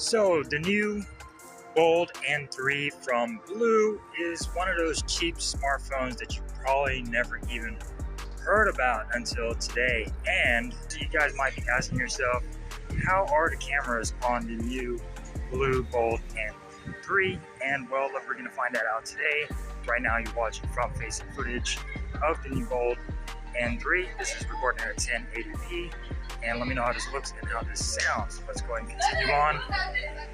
So the new Bold N3 from BLU is one of those cheap smartphones that you probably never even heard about until today. And you guys might be asking yourself, how are the cameras on the new BLU Bold N3? And well, we're going to find that out today. Right now you're watching front-facing footage of the new Bold N3. This is recording at 1080p. And let me know how this looks and how this sounds. Let's go ahead and continue on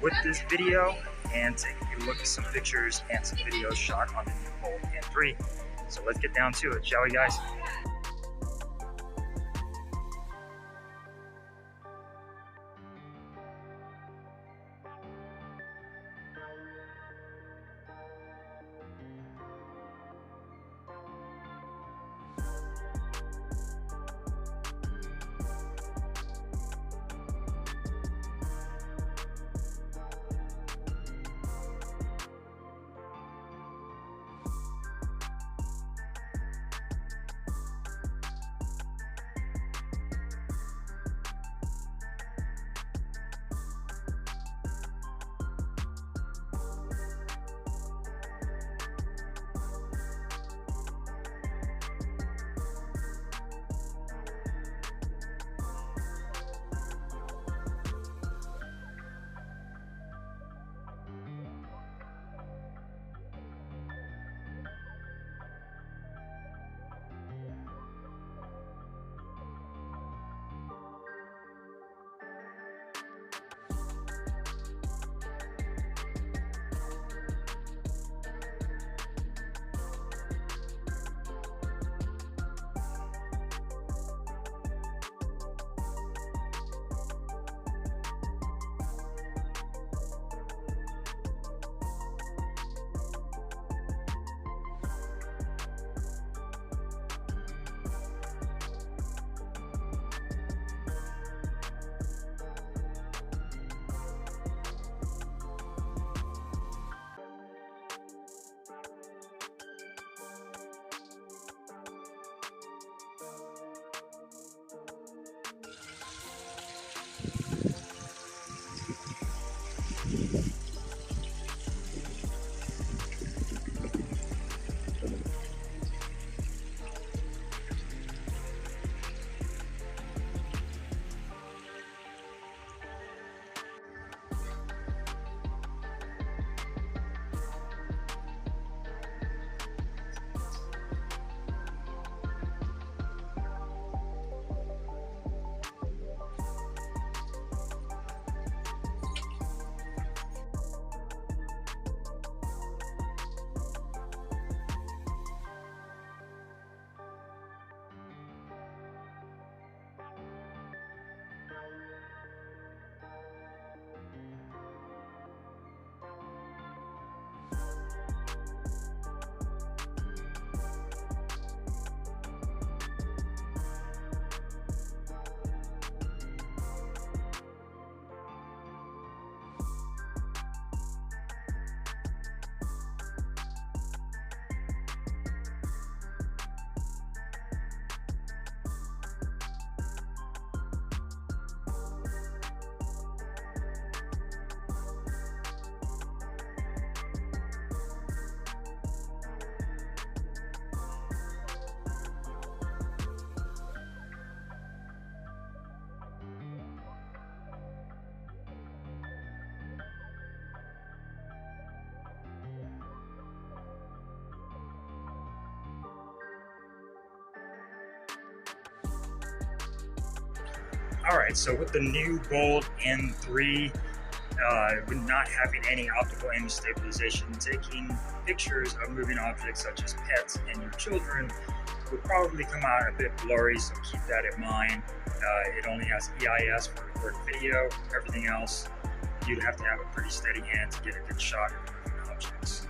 with this video and take a look at some pictures and some videos shot on the new Bold N3. So let's get down to it, shall we, guys? Alright, so with the new Bold N3, with not having any optical image stabilization, taking pictures of moving objects such as pets and your children would probably come out a bit blurry, so keep that in mind. It only has EIS for recorded video. Everything else, you'd have to have a pretty steady hand to get a good shot of moving objects.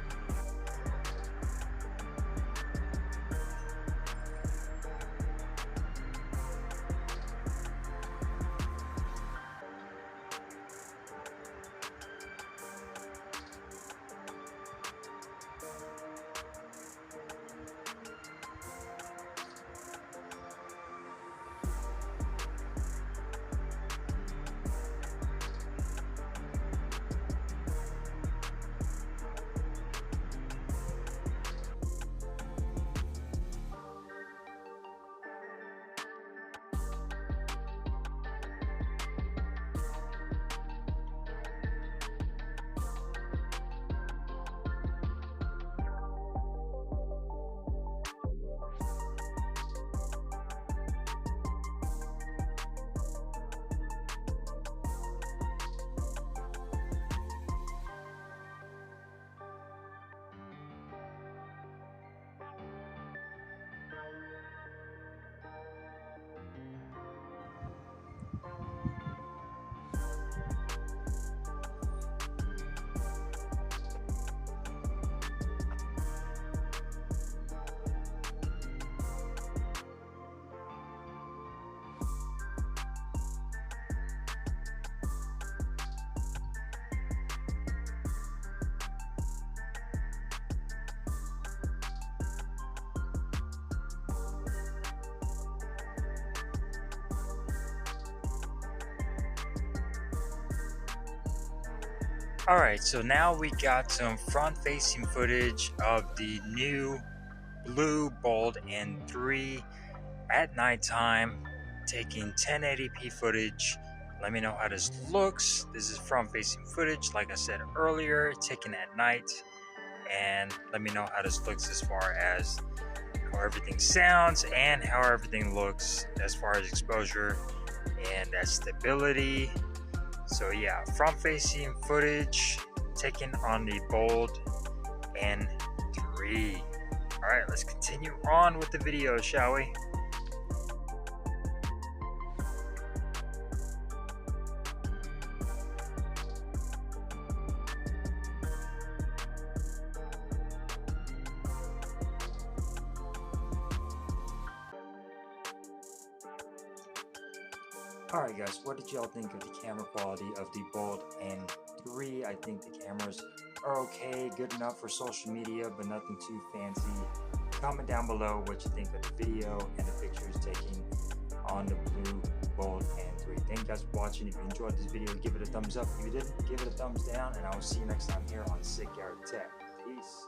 Alright, so now we got some front-facing footage of the new BLU Bold N3 at nighttime, taking 1080p footage. Let me know how this looks. This is front-facing footage, like I said earlier, taken at night. And let me know how this looks as far as how everything sounds and how everything looks as far as exposure and stability. So yeah, front-facing footage taken on the Bold N3. All right, let's continue on with the video, shall we? Alright guys, what did y'all think of the camera quality of the Bold N3? I think the cameras are okay, good enough for social media, but nothing too fancy. Comment down below what you think of the video and the pictures taken on the BLU Bold N3. Thank you guys for watching. If you enjoyed this video, give it a thumbs up. If you didn't, give it a thumbs down, and I will see you next time here on Sick Garrett Tech. Peace.